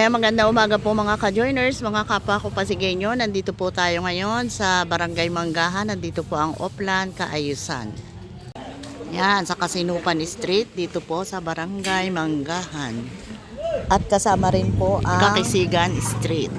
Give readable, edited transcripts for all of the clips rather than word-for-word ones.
Ayan, maganda umaga po mga ka-joiners, mga kapwa ko Pasigueño. Nandito po tayo ngayon sa Barangay Manggahan. Nandito po ang Oplan Kaayusan. Yan, sa Kasinupan Street, dito po sa Barangay Manggahan. At kasama rin po ang Kakisigan Street.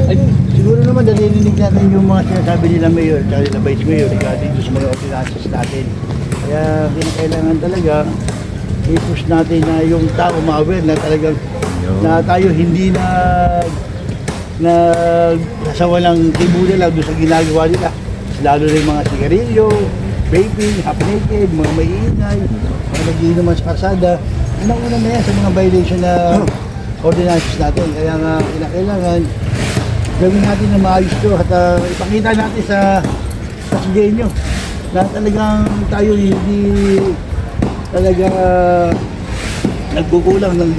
Ay, siguro naman narinig natin yung mga sinasabi nila mayor at nila vice mayor regarding sa mga ordinances natin. Kaya kailangan talaga i-push natin na yung tao ma-aware na talagang na tayo hindi nasa walang tribuna lang doon sa ginagawa nila. Lalo na yung mga sigarilyo, vaping, half naked, mga maiingay, mga nagiinuman sa karsada. Unang-una na yan sa mga violation na ordinances natin. Kaya nga kailangan gawin natin na maayos ito at ipakita natin sa Pasigueño na talagang tayo hindi talaga nagkukulang ng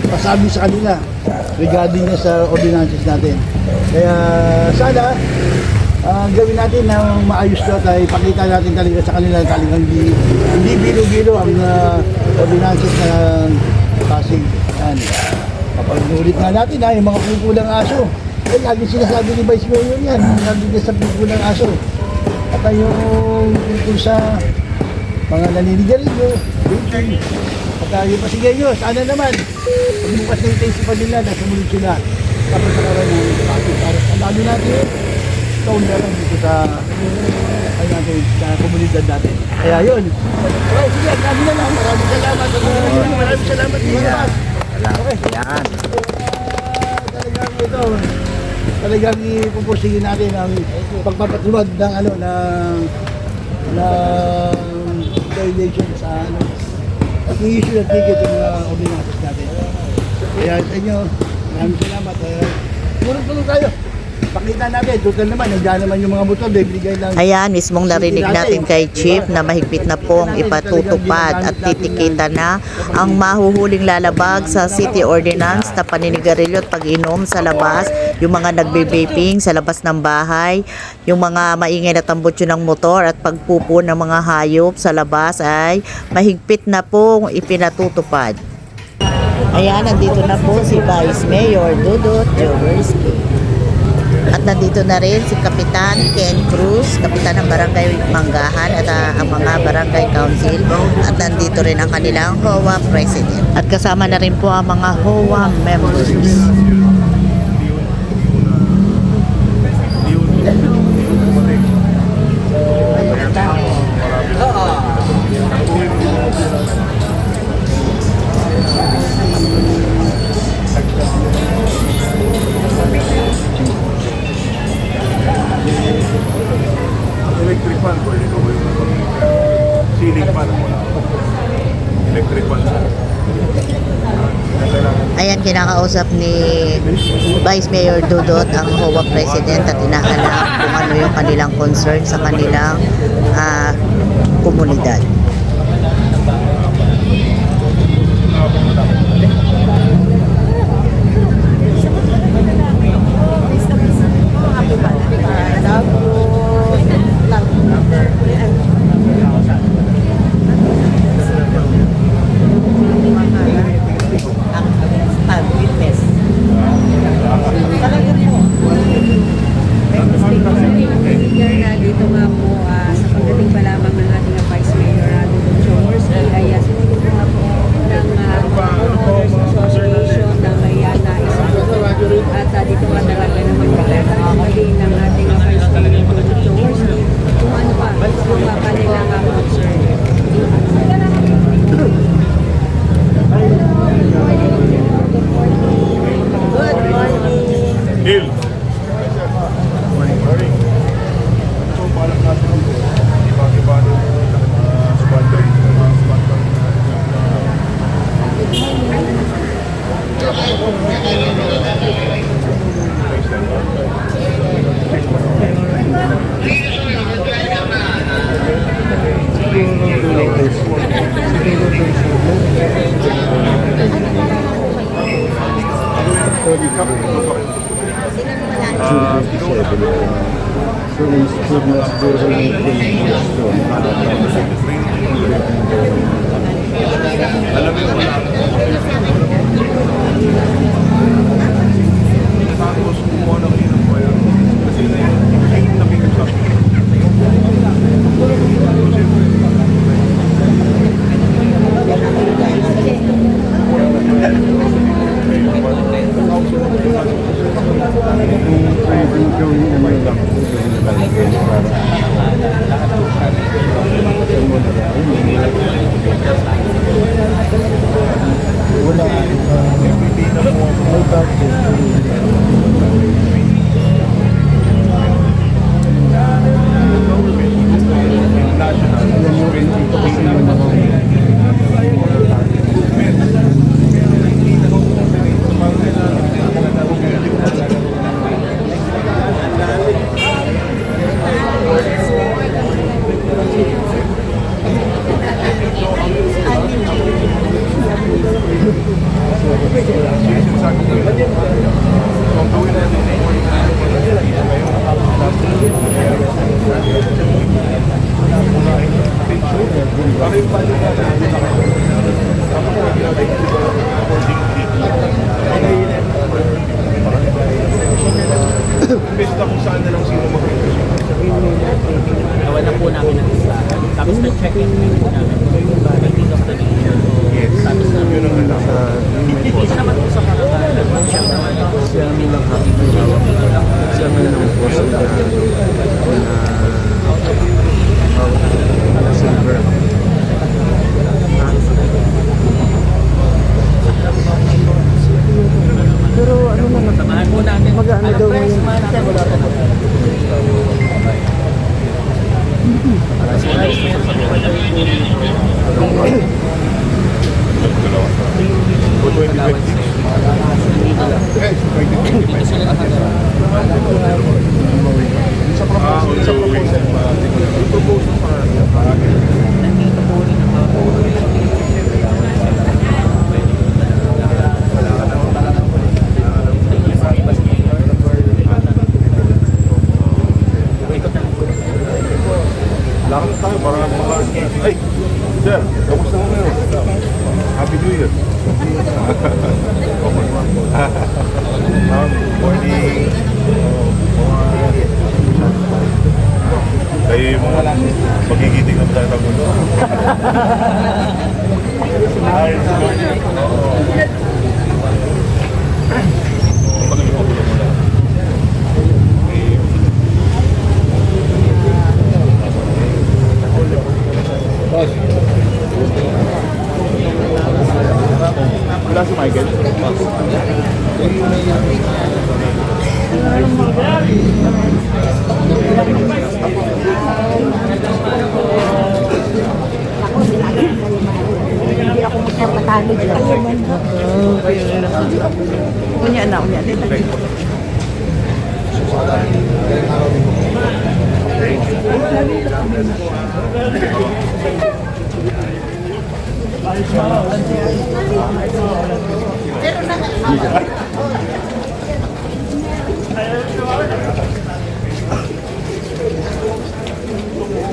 pasabi sa kanila regarding sa ordinances natin. Kaya sana gawin natin na maayos ito at ipakita natin talaga sa kanila talagang hindi bilo-bilo ang ordinances ng Pasig. Yan. Kapag ulit nga natin yung mga kukulang aso. Eh, lagi sinasabi ni Vice Mayor yan, lagi niya sa kukulang aso. At yung tungkol sa mga naninigarilyo, vaping, at yung Pasigueño, sana naman, pagbukas na yung taste pa nila, nasumunod sila. Tapos sa karoon ng Pasig, para lalo natin, taon na lang dito sa komunidad natin. Kaya yun. Okay, sige, kami na lang. Maraming salamat. Maraming salamat. Okay. Yan. Talagang ito, talagang ipupursige natin ang pagpapatulad ng violation sa at i-issue ng ticket yung mga ordinances natin. Kaya sa inyo, maraming salamat. Tulong-tulong tayo. Pakita natin, total naman, nandiyan naman yung mga motor, bibigay lang. Ayan, mismong narinig natin kay Chief na mahigpit na pong ipatutupad at titikita na ang mahuhuling lalabag sa city ordinance na paninigarilyo at pag-inom sa labas, yung mga nagbe-vaping sa labas ng bahay, yung mga maingay na tambutso ng motor at pagpupo ng mga hayop sa labas ay mahigpit na pong ipinatutupad. Ayan, nandito na po si Vice Mayor Dudut Jaworski. At nandito na rin si Kapitan Ken Cruz, Kapitan ng Barangay Manggahan at ang mga Barangay Council. At nandito rin ang kanilang HOA President. At kasama na rin po ang mga HOA members. Electric fan po, ito po yung ceiling fan. Electric fan. Ayan, kinakausap ni Vice Mayor Dudut ang HOA President at inaalam kung ano yung kanilang concern sa kanilang komunidad. Dito nga po sa pagdating pa lamang ng ating Vice Mayor Dudut Jaworski ay sinunod nga po ng Homeowners Association ng Mayana at dito nga talaga naman din ng ating Vice Mayor Dudut Jaworski kung ano pa yung kanilang concern. Good morning! Hill. Morning. So, balak natin ang iba-iba ng squadron. Thank you. Alam mo yung wala. Tapos kumuha ng inom ko yan. Kasi na yun, nabigay sa akin. Imbes na kung saan na lang sino mag-invest. Gawa na po namin ang listahan. Tapos na-check-in po namin kung naging of the nation. Yes. Tapos na Yun ang kailangan. Isa naman po sa karagalan. Siya naman po. Siya nilang happy siya nilang po sila na silver. Pero ano naman, Samahan po namin. Mag-ano daw press yun? man, wala pa po. Kasi rice man, For 2026. Okay, so 2025. Sa proposal. Yung proposal para nandito po rin ang mga po. lakad na tayo para mga... Ay! Sir, kamusta mo ngayon? Happy New Year! Morning! Kayo yung mga magigiting na tayo ng mundo. Hi, good morning! Wala si Michael? Hindi ako magpapatalo dyan. Kunya na, kunya.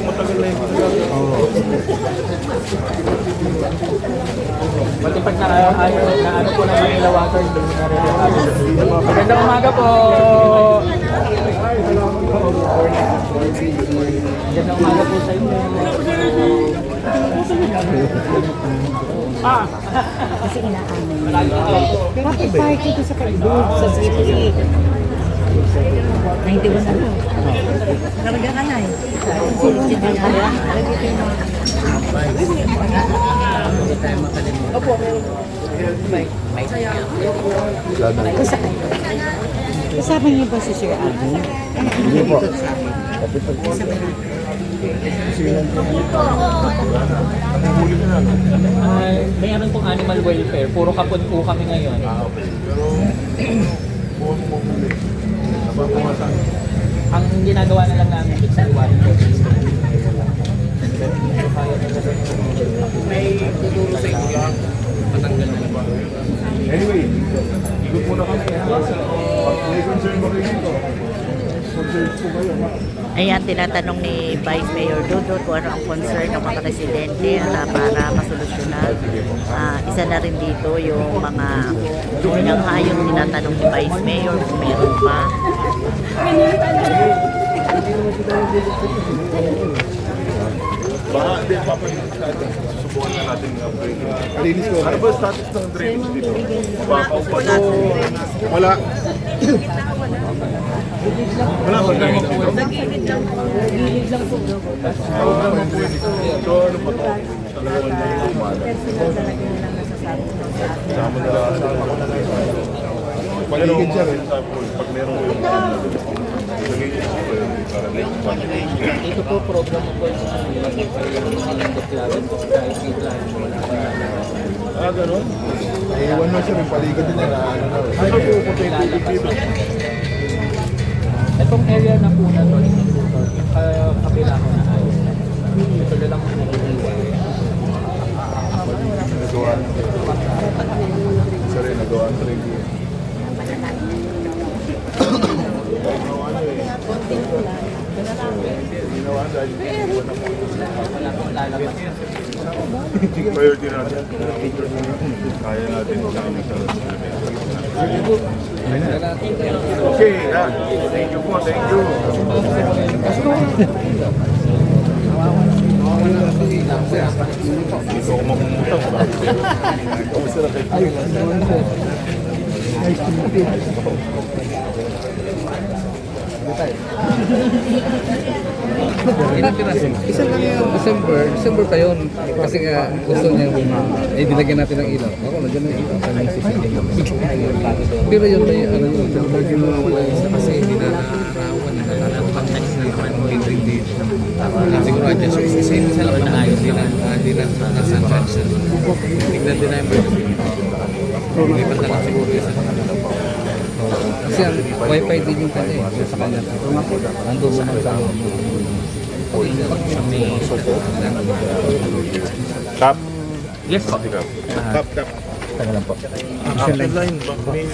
Matagal na yung Pati pag na-ano po ng Manila Water, doon na rin yung magandang umaga po! Magandang umaga po sa inyo. Kasi inaamin. Bakit party ko sa kalbog sa city? 91 na lang. Karga ka na eh. Kasama niyo ba si Sir Abby? Hindi po. Mayroon pong animal welfare. Puro kapon po kami ngayon. okay. Pero, buwan mo muli. Nababawasan. Ang ginagawa na lang namin sa iwanan po. May tuturo sa inyo lang. Anyway, ikot muna kami. Pag may concern ba kayo dito? Concern po kayo, ha? Ayan, tinatanong ni Vice Mayor Dudut kung ano ang concern ng mga residente para masolusyonan. Isa na rin dito yung mga pinanghayong tinatanong ni Vice Mayor kung meron pa. Baka, hindi, susubukan na natin ang drainage. Ano ba status ng drainage dito? Mababaw pa to? Wala. Wala ba drainage dito? So ano pa to? Talagang yung umala. Sama na lang. Paligid siya rin. Pag meron ko yung Ito po program po yung gano'n? Iwan mo siya, may paligid din na ano na. Ano po po dito? Itong area na po na to, yung kabila ko na ayos na. Ito na lang po nag-iiwan. Nagawa. Sorry, nagawa ang 3D. Priority natin. Kaya natin Okay, thank you po, thank you. Dito ako mapumunta ba? Kamusta na kayo? Isa lang yung December pa yun. Kasi nga gusto niya dinagyan natin ng ilaw. Ako, nandiyan ng ilaw. Pero yun na yung ano yun. Lagi mo wala isa kasi hindi na narawan. Nakapag-tax na naman. Hindi. Siguro adjust yung isa. Isa lang na ayos. Hindi na nasa chance. Tignan din na yung birthday. Lipat na lang siguro isa. Kasi ang wifi din yung kanya eh. Sa kanya. Nandun mo na sa Kap? Yes po. Kap. Action line, may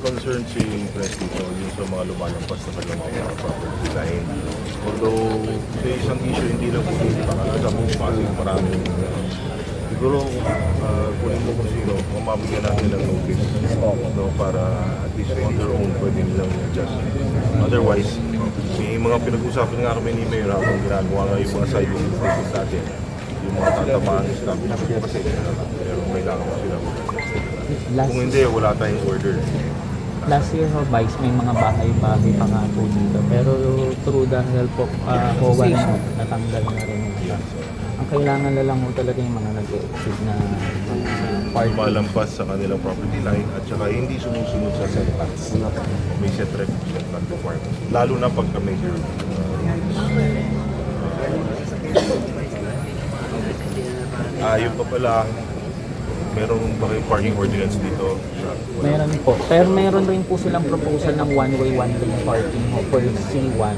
concern si Press dito yung sa mga lumalampas na mga property line. Although, sa isang issue, hindi lang po dito sa buong Pasig, marami. Siguro, kunin mo kung sino, mamabigyan natin ng notice para at least on their own pwede nilang adjust. Otherwise, may mga pinag-usapan nga kami ni Mayor habang ginagawa nga yung mga side business natin. Yung mga tatamaan ng staff kasi pero kailangan mo sila. Kung hindi, wala tayong order. Last year, Vice, may mga bahay-bahay pa nga po dito. Pero through the help of HOA, natanggal na rin siya. Ang kailangan na lang mo talaga yung mga nag-exit na party. Malampas sa kanilang property line at saka hindi sumusunod sa setbacks. May set requirements. Lalo na pagka major. Yun pa pala, meron ba kayong parking ordinance dito? Meron po. Pero meron rin po silang proposal ng one-way parking for C1.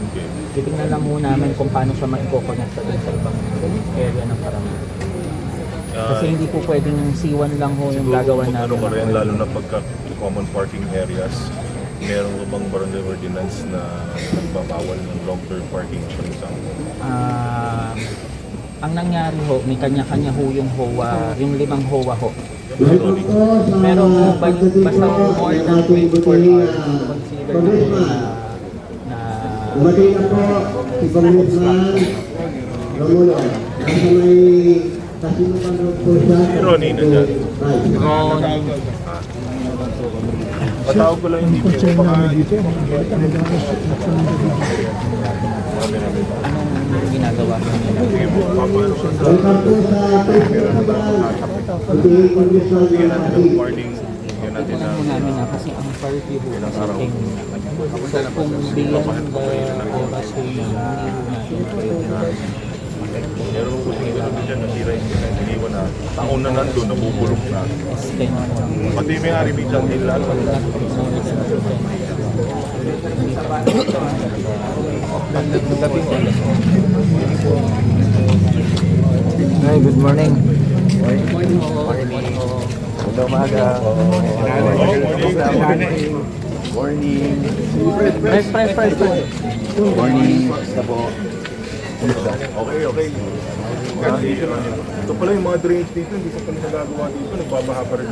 Titignan lang muna namin kung paano siya ma-connect sa ibang area ng Paranaque. Kasi hindi po pwedeng C1 lang ho yung gagawa namin. Ano ba rin, lalo na pagka common parking areas, meron ba bang barangay ordinance na nagbabawal ng long-term parking sa isang? Ang nangyari ho, may kanya-kanya ho yung HOA, yung 5 HOA ho. Pero basta more than 24 hours, consider na Umatay na po si Congressman Romulo. Nasa may kasinukan po siya. Si Ronnie na dyan. Ron, Patawag ko lang yung DPO. anong ginagawa nila? Sige po, papalo sa Welcome po sa President. Pagiging Congressman Bigyan natin ng Romulo. warning. Bigyan natin Ito ng naman namin na kasi ang party ho ilang is araw. kung bigyan the oras ho na hindi ho natin Meron po sila naman dyan, nasira yung sila. Iniwan na. Taon na nandun, nabubulok na. extend mo. Pati may hari, bigyan din lahat. Hi, good morning. Okay. Ito pala yung mga drainage dito, hindi pa pala nagagawa dito, nagbabaha pa rin.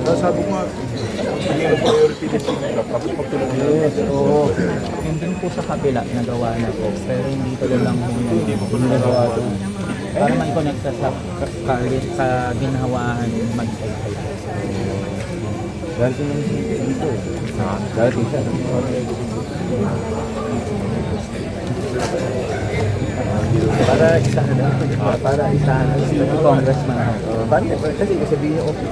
Kaya sabi ko nga, hindi na priority din sila, tapos pagtulog nila. Yung dun po sa kabila, nagawa na po. Pero hindi ko lang hindi po nagawa doon. Para man connect sa ginhawahan mag-cycle. Dati nang dito. Dati siya. Para isahan na. Para isahan na. Si Congressman ako. Kasi sabihin niyo, okay.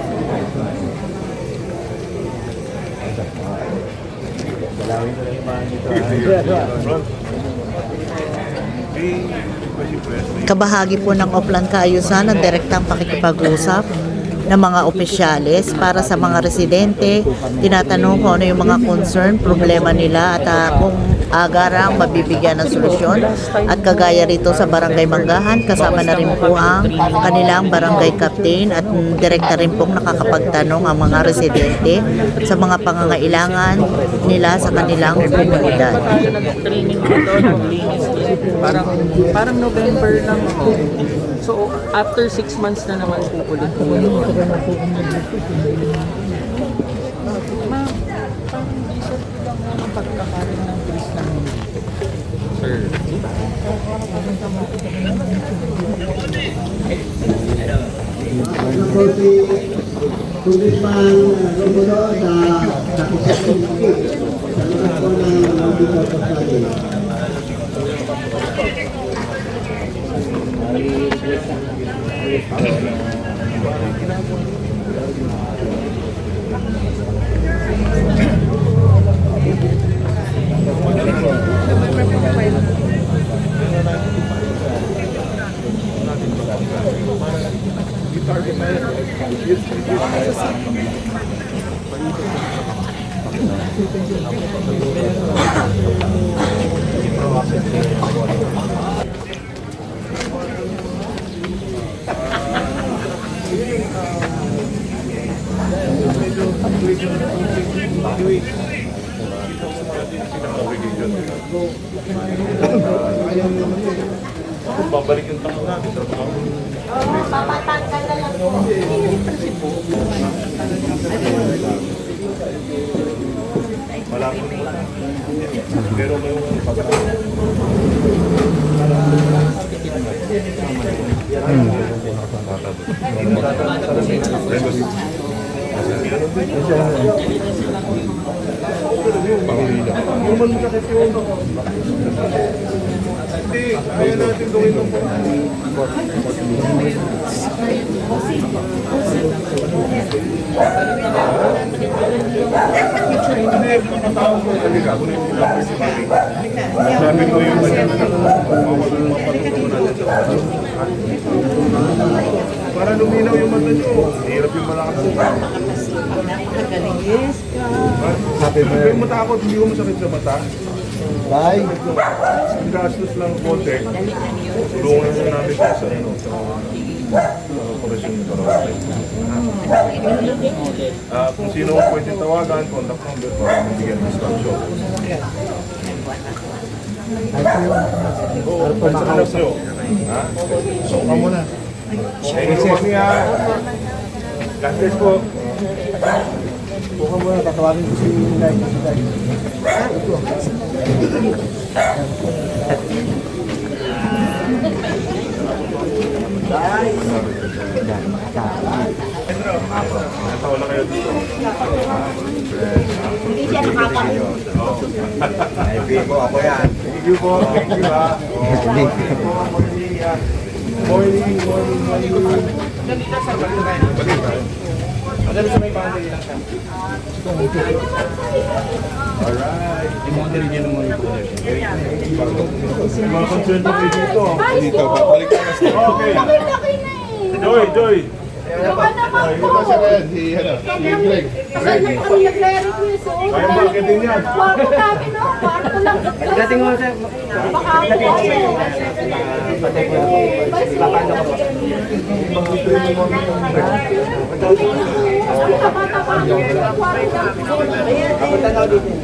Dalawin ko lang yung mga dito. Kabahagi po ng Oplan Kaayusan ang direktang pakikipag-usap ng mga opisyalis para sa mga residente. Tinatanong kung ano yung mga concern, problema nila at kung agarang mabibigyan ng solusyon. At kagaya rito sa Barangay Manggahan, kasama na rin po ang kanilang barangay captain at direkta rin pong nakakapagtanong ang mga residente sa mga pangangailangan nila sa kanilang komunidad. Nag-training dito, naglinis. Parang November lang ako. So, after 6 months na naman po ulit po yun. Ma'am, parang reset lang naman pagkakaroon ng place ng sir. Ano po si Congressman Romulo sa Kisapin City. Ano po ng dito sa atin? Babalik yung tanong natin. Malapit mo lang. Pero ngayong hindi, kaya natin gawin ng hindi, nakatawag ko talaga. Ako na yung pinapay si Mami. Sabi ko yung mapatulungan natin sa mga. Para luminaw yung mata nyo. Hirap yung malakas mo. Sabi mo yung matakot, hindi ko masakit sa mata. Bye. Ang gastos lang konti. Tulungan na namin sa operasyon ng Karawate. Kung sino ang pwede tawagan, contact number para mabigyan ng instruction. Oo, sa anak nyo. So, ka muna. Thank you po niya. God bless po. Buka muna, tatawagin ko si Inday. Natawa na kayo dito. Hindi siya nakakarinig. Ako yan. Thank you po. Thank you ha. Morning. Ganito sa balik. Madali sa may boundary lang siya. Alright. Yung mga rin yan ng mga ito. Mga concern po kayo dito. Dito, babalik ka mas. Okay. Joy. Baka naman po. Saan na po nagre-request? Kaya bakit din yan? Kwarto namin, no? Kwarto Dating mo sa...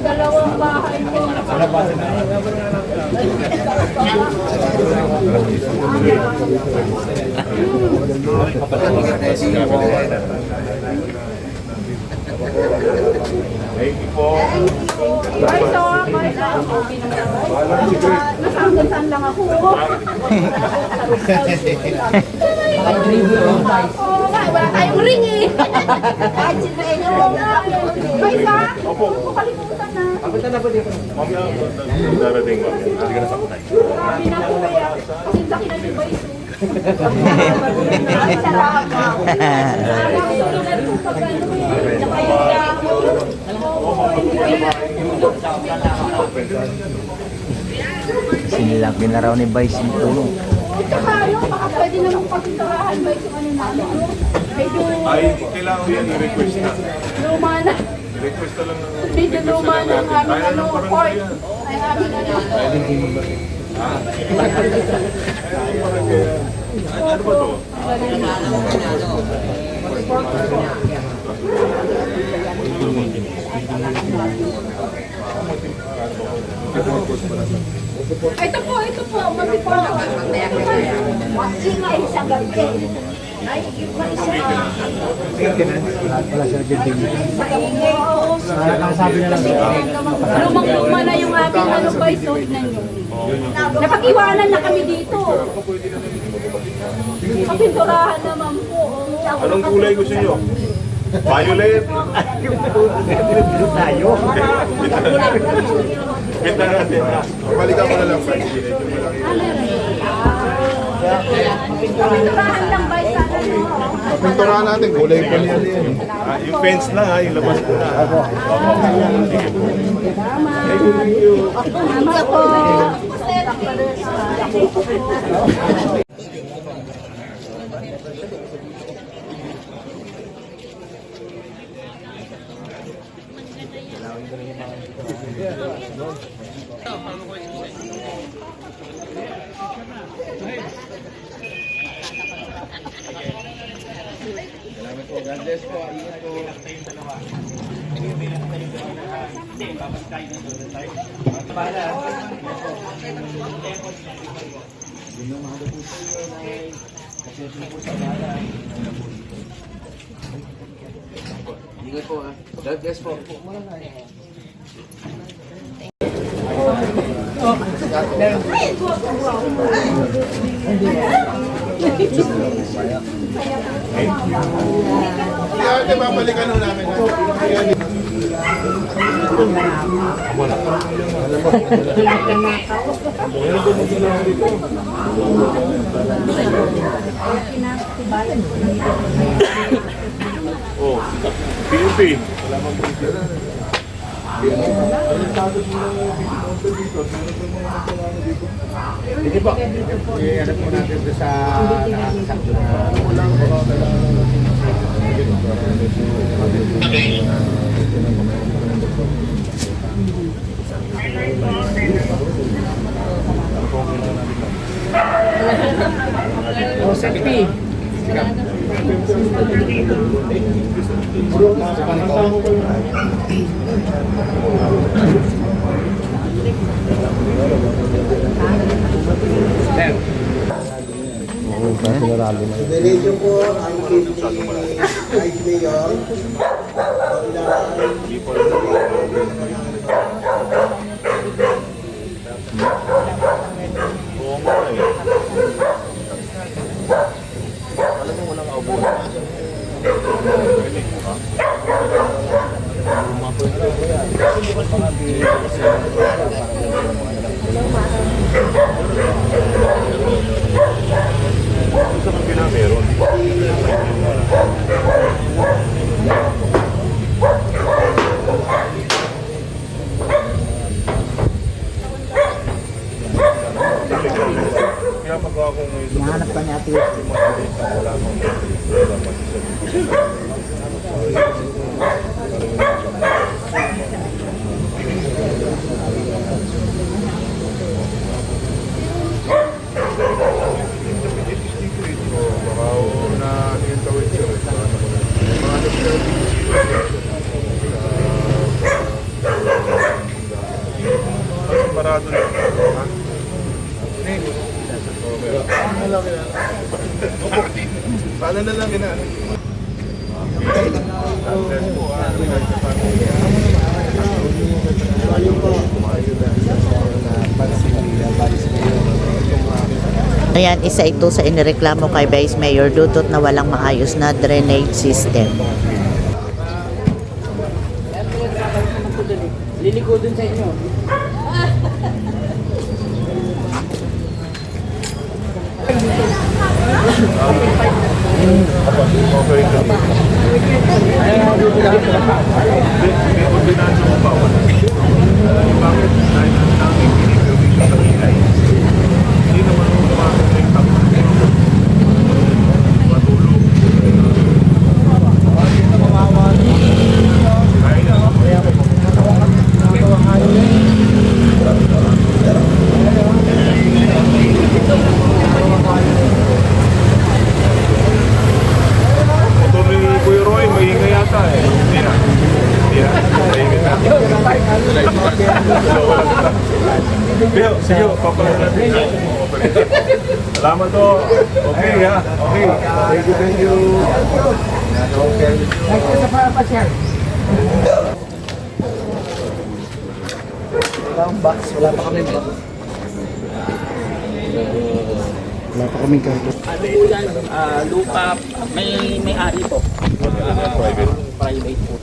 Dalawang bahay ko. Thank you po. Nasanggasan lang ako. Wala tayong ring eh. Paisa? Opo. Kalimutan na. Mamaya, darating mamaya. Hindi ka na saktan. Sabi na po kaya. Kasi laki na yung baiso. Sinilaki na raw ni Vice yung tulong. Tayo, baka pwede namang pagturahan ba yung ano namin? Medyo Ay, kailangan mo yan i-request na. luma na. I-request na lang ng... Medyo luma na ng aming ano, court. Ay aming ano. Ano ba to? Ito po, matipa. Ingay sa gabi. Ay, iba isa. Maingay po. Lumang-luma na yung ating ano pa, isuot na nyo. Napag-iwanan na kami dito. Kapinturahan naman po. Anong kulay gusto nyo? Violet? tayo. Kita natin. Balikan ko na lang. Kapinturahan lang ba isa na nyo? Pinturahan natin, kulay pa niya yan. Yung fence lang ha, yung labas ko na. Salamat po. Ingat po ah. God bless po. Ate, babalikan ho namin. Oh, PNP. Hindi po. I-ano po natin doon sa nakakasakto na Diretso po ang Vice Mayor. Oo nga eh. Alam mo, walang abono. Sa kabila meron. Kaya magawa ko ngayon. Nahanap ka ni Ate Yus. Wala akong wala akong kontrata na. Ha? Paano na lang ina? Ayan, isa ito sa inireklamo kay Vice Mayor dudot na walang maayos na drainage system. Liliko dun sa inyo. Okay. May ordinansa mo pa. Bakit? Dahil ang daming pinag-permission sa ingay. Hindi naman mo makakita ng matulog. Kaya na. Motor ni Kuya Roy, maingay yata eh. Hindi na. Maingay na. Sige, papalan natin. Salamat to. Okay ha. Okay. Thank you. Wala pa kaming karto. Ano po yan? Lupa, may ari po. Private po.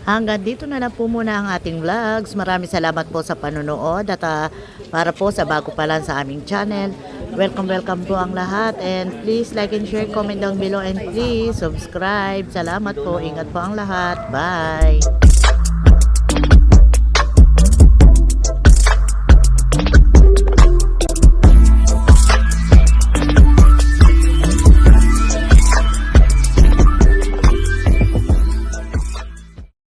Hanggang dito na lang po muna ang ating vlogs. Maraming salamat po sa panonood at para po sa bago pa lang sa aming channel. Welcome po ang lahat and please like and share, comment down below and please subscribe. Salamat po. Ingat po ang lahat. Bye!